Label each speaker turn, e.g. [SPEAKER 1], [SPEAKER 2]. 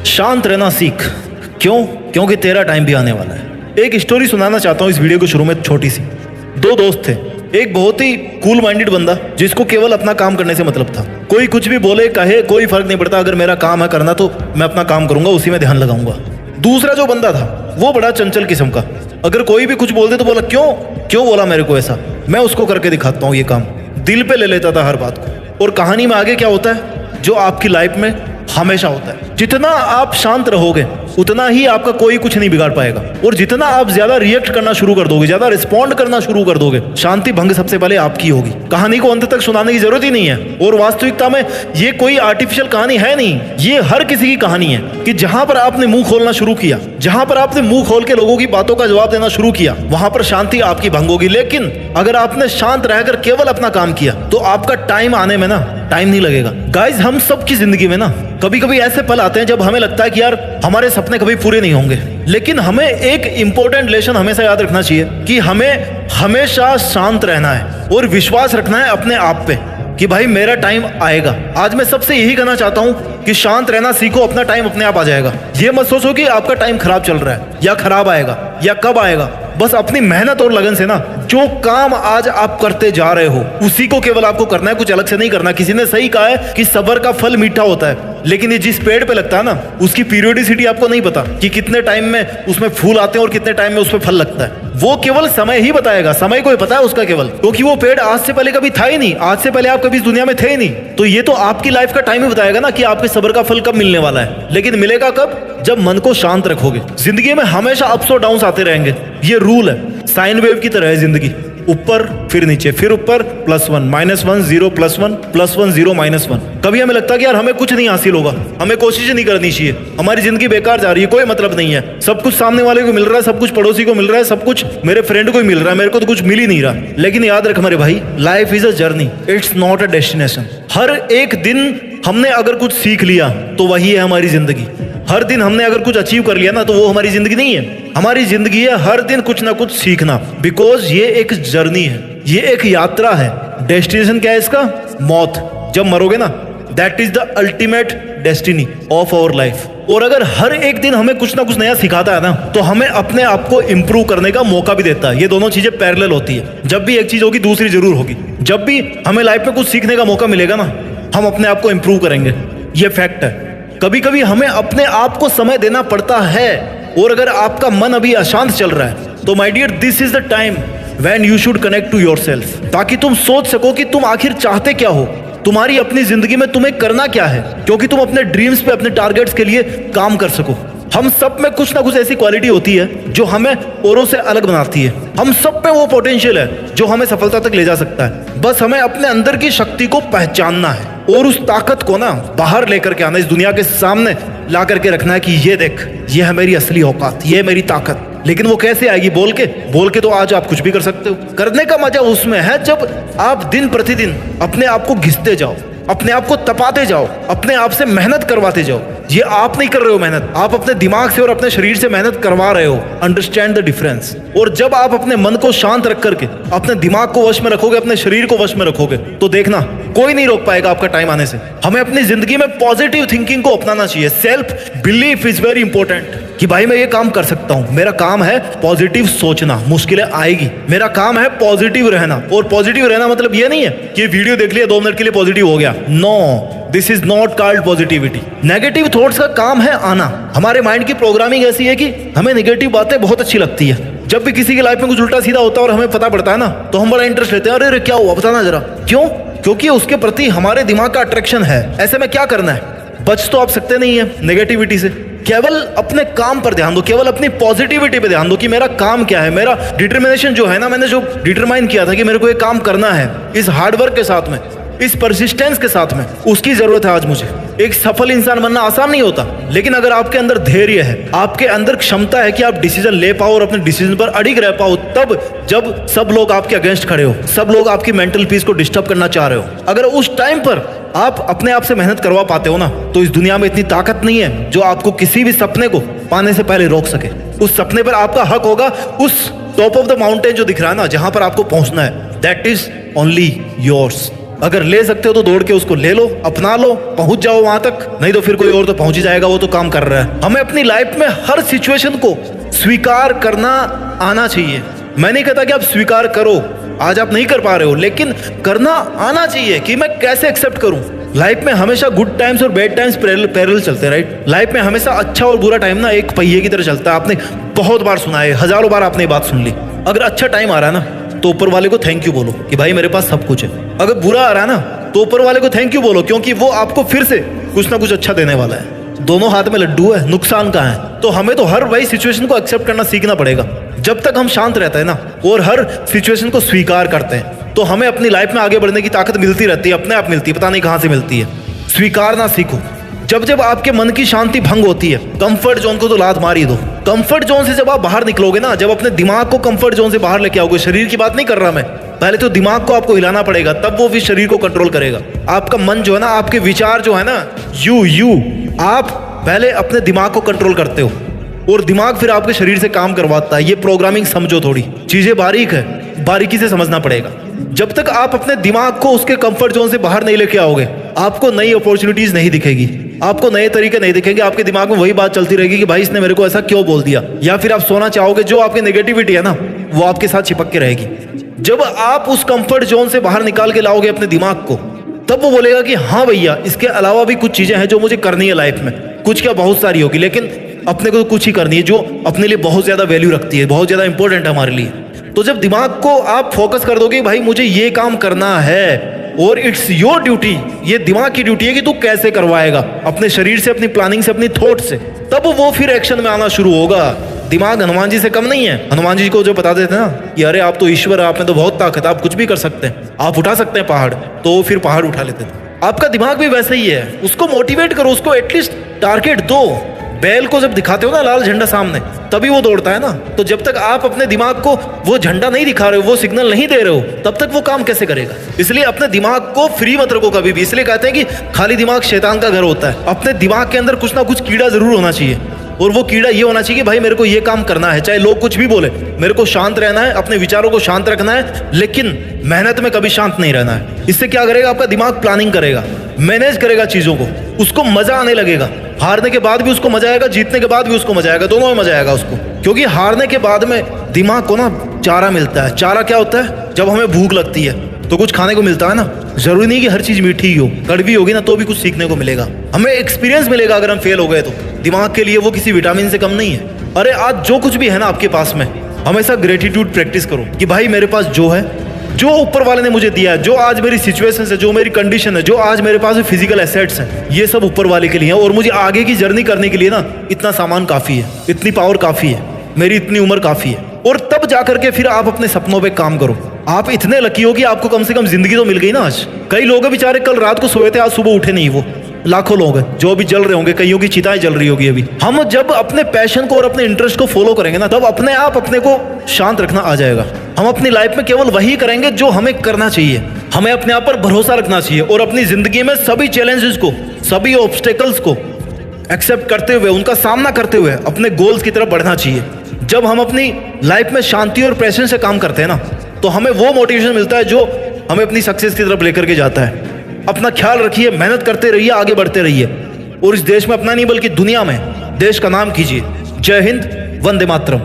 [SPEAKER 1] शांत रहना सीख। क्यों? क्योंकि तेरा टाइम भी आने वाला है। एक स्टोरी सुनाना चाहता हूँ इस वीडियो को शुरू में, छोटी सी। दो दोस्त थे, एक बहुत ही कूल माइंडेड बंदा जिसको केवल अपना काम करने से मतलब था। कोई कुछ भी बोले कहे कोई फर्क नहीं पड़ता, अगर मेरा काम है करना तो मैं अपना काम करूंगा, उसी में ध्यान लगाऊंगा। दूसरा जो बंदा था वो बड़ा चंचल किस्म का, अगर कोई भी कुछ बोल दे तो बोला क्यों क्यों बोला मेरे को ऐसा, मैं उसको करके दिखाता हूँ ये काम। दिल पे ले लेता था हर बात को। और कहानी में आगे क्या होता है जो आपकी लाइफ में हमेशा होता है, जितना आप शांत रहोगे उतना ही आपका कोई कुछ नहीं बिगाड़ पाएगा। और जितना आप ज्यादा रिएक्ट करना शुरू कर दोगे, ज्यादा रिस्पॉन्ड करना शुरू कर दोगे, शांति भंग सबसे पहले आपकी होगी। कहानी को अंत तक सुनाने की जरूरत ही नहीं है। और वास्तविकता में ये कोई आर्टिफिशियल कहानी है नहीं, ये हर किसी की कहानी है कि जहां पर आपने मुंह खोलना शुरू किया, जहां पर आपने मुंह खोल के लोगों की बातों का जवाब देना शुरू किया, वहां पर शांति आपकी भंग होगी। लेकिन अगर आपने शांत रहकर केवल अपना काम किया तो आपका टाइम आने में ना टाइम नहीं लगेगा। गाइज, हम सबकी जिंदगी में ना कभी कभी ऐसे पल आते हैं जब हमें लगता है कि यार हमारे सपने कभी पूरे नहीं होंगे। लेकिन हमें एक इंपॉर्टेंट लेसन हमेशा याद रखना चाहिए कि हमें हमेशा शांत रहना है और विश्वास रखना है अपने आप पे कि भाई मेरा टाइम आएगा। आज मैं सबसे यही कहना चाहता हूँ कि शांत रहना सीखो, अपना टाइम अपने आप आ जाएगा। ये मत सोचो कि आपका टाइम खराब चल रहा है या खराब आएगा या कब आएगा। बस अपनी मेहनत और लगन से ना जो काम आज आप करते जा रहे हो उसी को केवल आपको करना है, कुछ अलग से नहीं करना। किसी ने सही कहा है कि सब्र का फल मीठा होता है, लेकिन ये जिस पेड़ पे लगता है ना उसकी पीरियोडिसिटी आपको नहीं पता कि कितने टाइम में उसमें फूल आते हैं और कितने टाइम में उसमें फल लगता है। वो केवल समय ही बताएगा, समय को ही पता है उसका केवल, क्योंकि वो पेड़ आज से पहले कभी था ही नहीं, आज से पहले आप कभी इस दुनिया में थे ही नहीं। तो ये तो आपकी लाइफ का टाइम ही बताएगा ना कि आपके सब्र का फल कब मिलने वाला है। लेकिन मिलेगा कब? जब मन को शांत रखोगे। जिंदगी में हमेशा अप्स और डाउन्स आते रहेंगे, ये रूल है। साइन वेव की तरह है जिंदगी, ऊपर फिर नीचे फिर ऊपर, +1 -1 0 +1 +1 0 -1। कभी हमें लगता है कि यार हमें कुछ नहीं हासिल होगा, हमें कोशिश नहीं करनी चाहिए, हमारी जिंदगी बेकार जा रही है, कोई मतलब नहीं है, सब कुछ सामने वाले को मिल रहा है, सब कुछ पड़ोसी को मिल रहा है, सब कुछ मेरे फ्रेंड को ही मिल रहा है, मेरे को तो कुछ मिल ही नहीं रहा। लेकिन याद रख मेरे भाई, life is a journey, it's not a destination. हर एक दिन हमने अगर कुछ सीख लिया तो वही है हमारी जिंदगी। हर दिन हमने अगर कुछ अचीव कर लिया ना तो वो हमारी जिंदगी नहीं है। हमारी जिंदगी है हर दिन कुछ ना कुछ सीखना, बिकॉज ये एक जर्नी है, ये एक यात्रा है। डेस्टिनेशन क्या है इसका? मौत। जब मरोगे ना, that is the ultimate destiny of our life. और अगर हर एक दिन हमें कुछ ना कुछ नया सिखाता है ना तो हमें अपने आप को इंप्रूव करने का मौका भी देता है। ये दोनों चीजें पैरेलल होती है। जब भी एक चीज होगी दूसरी जरूर होगी। जब भी हमें लाइफ में कुछ सीखने का मौका मिलेगा ना, हम अपने आप को इंप्रूव करेंगे, ये फैक्ट है। कभी कभी हमें अपने आप को समय देना पड़ता है। और अगर आपका मन अभी अशांत चल रहा है तो my dear, this is the time when you should connect to yourself, ताकि तुम सोच सको कि तुम आखिर चाहते क्या हो, तुम्हारी अपनी जिंदगी में तुम्हें करना क्या है, क्योंकि तुम अपने ड्रीम्स पे, अपने टारगेट्स के लिए काम कर सको। हम सब में कुछ ना कुछ ऐसी क्वालिटी होती है जो हमें औरों से अलग बनाती है। हम सब में वो पोटेंशियल है जो हमें सफलता तक ले जा सकता है। बस हमें अपने अंदर की शक्ति को पहचानना है और उस ताकत को ना बाहर लेकर के आना, इस दुनिया के सामने ला करके रखना है कि ये देख, ये है मेरी असली औकात, ये है मेरी ताकत। लेकिन वो कैसे आएगी? बोल के तो आज आप कुछ भी कर सकते हो। करने का मजा उसमें है जब आप दिन प्रतिदिन अपने आप को घिसते जाओ, अपने आप को तपाते जाओ, अपने आप से मेहनत करवाते जाओ। ये आप नहीं कर रहे हो मेहनत, आप अपने दिमाग से और अपने शरीर से मेहनत करवा रहे हो। Understand the difference. और जब आप अपने मन को शांत रख करके अपने दिमाग को वश में रखोगे, अपने शरीर को वश में रखोगे, तो देखना कोई नहीं रोक पाएगा आपका टाइम आने से। हमें अपनी जिंदगी में पॉजिटिव थिंकिंग को अपनाना चाहिए। Self belief is very important कि भाई मैं ये काम कर सकता हूं, मेरा काम है पॉजिटिव सोचना, मुश्किलें आएगी, मेरा काम है पॉजिटिव रहना। और पॉजिटिव रहना मतलब ये नहीं है कि वीडियो देख लिया 2 मिनट के लिए पॉजिटिव हो गया। No, this is not called positivity. Negative thoughts का काम है आना। हमारे माइंड की प्रोग्रामिंग ऐसी है कि हमें नेगेटिव बातें बहुत अच्छी लगती है। जब भी किसी की लाइफ में कुछ उल्टा सीधा होता है और हमें पता पड़ता है ना, तो हम बड़ा इंटरेस्ट लेते हैं। अरे क्या हुआ, बताना जरा। क्यों? क्योंकि उसके प्रति हमारे दिमाग का अट्रैक्शन है। ऐसे में क्या करना है? बच तो आप सकते नहीं है नेगेटिविटी से। केवल अपने काम पर ध्यान दो, केवल अपनी पॉजिटिविटी पे ध्यान दो कि मेरा काम क्या है। मेरा डिटर्मिनेशन जो है ना, मैंने जो डिटरमाइन किया था कि मेरे को ये काम करना है, इस हार्डवर्क के साथ में, इस परसिस्टेंस के साथ में, उसकी जरूरत है आज मुझे। एक सफल इंसान बनना आसान नहीं होता, लेकिन अगर आपके अंदर धैर्य है, आपके अंदर क्षमता है कि आप डिसीजन ले पाओ और अपने डिसीजन पर अडिग रह पाओ, तब जब सब लोग आपके अगेंस्ट खड़े हो, सब लोग आपकी मेंटल पीस को डिस्टर्ब करना चाह रहे हो, अगर उस टाइम पर आप अपने आप से मेहनत करवा पाते हो ना, तो इस दुनिया में इतनी ताकत नहीं है जो आपको किसी भी सपने को पाने से पहले रोक सके। उस सपने पर आपका हक होगा, उस टॉप ऑफ द माउंटेन जो दिख रहा है ना, जहां पर आपको पहुंचना है, दैट इज ओनली योर्स। अगर ले सकते हो तो दौड़ के उसको ले लो, अपना लो, पहुंच जाओ वहां तक, नहीं तो फिर कोई और तो पहुंच ही जाएगा, वो तो काम कर रहा है। हमें अपनी लाइफ में हर सिचुएशन को स्वीकार करना आना चाहिए। मैं नहीं कहता कि आप स्वीकार करो, आज आप नहीं कर पा रहे हो, लेकिन करना आना चाहिए कि मैं कैसे एक्सेप्ट करूं। लाइफ में हमेशा गुड टाइम्स और बैड टाइम्स पैरेलल चलते हैं, राइट। लाइफ में हमेशा अच्छा और बुरा टाइम ना एक पहिए की तरह चलता है। आपने बहुत बार सुना है, हजारों बार आपने ये बात सुन ली। अगर अच्छा टाइम आ रहा है ना तो ऊपर वाले को थैंक यू बोलो कि भाई मेरे पास सब कुछ है। अगर बुरा आ रहा है ना तो ऊपर वाले को थैंक यू बोलो, क्योंकि वो आपको फिर से कुछ ना कुछ अच्छा देने वाला है। दोनों हाथ में लड्डू है, नुकसान कहाँ है। तो हमें तो हर वही सिचुएशन को एक्सेप्ट करना सीखना पड़ेगा। जब तक हम शांत रहते हैं ना और हर सिचुएशन को स्वीकार करते हैं तो हमें अपनी लाइफ में आगे बढ़ने की ताकत मिलती रहती है, अपने आप मिलती है, पता नहीं कहाँ से मिलती है। स्वीकारना सीखो। जब जब आपके मन की शांति भंग होती है, कंफर्ट जोन को तो लात मार ही दो। कंफर्ट जोन से जब आप बाहर निकलोगे ना, जब अपने दिमाग को कंफर्ट जोन से बाहर लेके आओगे, शरीर की बात नहीं कर रहा मैं, पहले तो दिमाग को आपको हिलाना पड़ेगा, तब वो भी शरीर को कंट्रोल करेगा। आपका मन जो है ना, आपके विचार जो है ना, यू आप पहले अपने दिमाग को कंट्रोल करते हो और दिमाग फिर आपके शरीर से काम करवाता है। ये प्रोग्रामिंग समझो, थोड़ी चीजें बारीक है, बारीकी से समझना पड़ेगा। जब तक आप अपने दिमाग को उसके कंफर्ट जोन से बाहर नहीं लेके आओगे, आपको नई अपॉर्चुनिटीज नहीं दिखेगी, आपको नए तरीके नहीं दिखेंगे। आपके दिमाग में वही बात चलती रहेगी कि भाई इसने मेरे को ऐसा क्यों बोल दिया। या फिर आप सोना चाहोगे, जो आपकी नेगेटिविटी है ना वो आपके साथ चिपक के रहेगी। जब आप उस कंफर्ट जोन से बाहर निकाल के लाओगे अपने दिमाग को, तब वो बोलेगा कि हाँ भैया, इसके अलावा भी कुछ चीजें हैं जो मुझे करनी है लाइफ में। कुछ क्या बहुत सारी होगी, लेकिन अपने को कुछ ही करनी है जो अपने लिए बहुत ज्यादा वैल्यू रखती है, बहुत ज्यादा इंपॉर्टेंट है हमारे लिए। तो जब दिमाग को आप फोकस कर दोगे भाई मुझे ये काम करना है और इट्स योर ड्यूटी, ये दिमाग की ड्यूटी है कि तू कैसे करवाएगा, अपने शरीर से, अपनी प्लानिंग से, अपनी थॉट से, तब वो फिर एक्शन में आना शुरू होगा। दिमाग हनुमान जी से कम नहीं है। हनुमान जी को जो बता देते हैं ना कि अरे आप तो ईश्वर है, आप में तो बहुत ताकत है, आप कुछ भी कर सकते हैं, आप उठा सकते हैं पहाड़, तो फिर पहाड़ उठा लेते थे। आपका दिमाग भी वैसे ही है, उसको मोटिवेट करो, उसको एटलीस्ट टारगेट दो। बैल को जब दिखाते हो ना लाल झंडा सामने, तभी वो दौड़ता है ना। तो जब तक आप अपने दिमाग को वो झंडा नहीं दिखा रहे हो, वो सिग्नल नहीं दे रहे हो, तब तक वो काम कैसे करेगा। इसलिए अपने दिमाग को फ्री मत रखो कभी भी। इसलिए कहते हैं कि खाली दिमाग शैतान का घर होता है। अपने दिमाग के अंदर कुछ ना कुछ कीड़ा जरूर होना चाहिए, और वो कीड़ा ये होना चाहिए कि भाई मेरे को ये काम करना है, चाहे लोग कुछ भी बोले, मेरे को शांत रहना है, अपने विचारों को शांत रखना है, लेकिन मेहनत में कभी शांत नहीं रहना है। इससे क्या करेगा, आपका दिमाग प्लानिंग करेगा, मैनेज करेगा चीजों को, उसको मजा आने लगेगा। हारने के बाद भी उसको मजा आएगा, जीतने के बाद भी उसको मजा आएगा, दोनों में मजा आएगा उसको। क्योंकि हारने के बाद में दिमाग को ना चारा मिलता है। चारा क्या होता है, जब हमें भूख लगती है तो कुछ खाने को मिलता है ना। जरूरी नहीं कि हर चीज मीठी ही हो, कड़वी होगी ना तो भी कुछ सीखने को मिलेगा, हमें एक्सपीरियंस मिलेगा। अगर हम फेल हो गए तो दिमाग के लिए वो किसी विटामिन से कम नहीं है। अरे आज जो कुछ भी है ना आपके पास में, हमेशा ग्रेटिट्यूड प्रैक्टिस करो कि भाई मेरे पास जो है, जो ऊपर वाले ने मुझे दिया है, जो आज मेरी सिचुएशन है, जो मेरी कंडीशन है, जो आज मेरे पास फिजिकल एसेट्स हैं, ये सब ऊपर वाले के लिए है। और मुझे आगे की जर्नी करने के लिए ना इतना सामान काफी है, इतनी पावर काफी है, मेरी इतनी उम्र काफी है। और तब जाकर के फिर आप अपने सपनों पे काम करो। आप इतने लकी हो कि आपको कम से कम जिंदगी तो मिल गई ना। आज कई लोग हैं बेचारे, कल रात को सोए थे, आज सुबह उठे नहीं। वो लाखों लोग हैं जो अभी जल रहे होंगे, कईयों की चिताएं जल रही होगी अभी। हम जब अपने पैशन को और अपने इंटरेस्ट को फॉलो करेंगे ना, तब अपने आप अपने को शांत रखना आ जाएगा। हम अपनी लाइफ में केवल वही करेंगे जो हमें करना चाहिए। हमें अपने आप पर भरोसा रखना चाहिए और अपनी जिंदगी में सभी चैलेंजेस को, सभी ऑब्स्टेकल्स को एक्सेप्ट करते हुए, उनका सामना करते हुए अपने गोल्स की तरफ बढ़ना चाहिए। जब हम अपनी लाइफ में शांति और पैशन से काम करते हैं ना, तो हमें वो मोटिवेशन मिलता है जो हमें अपनी सक्सेस की तरफ लेकर के जाता है। अपना ख्याल रखिए, मेहनत करते रहिए, आगे बढ़ते रहिए और इस देश में अपना नहीं बल्कि दुनिया में देश का नाम कीजिए। जय हिंद, वंदे मातरम।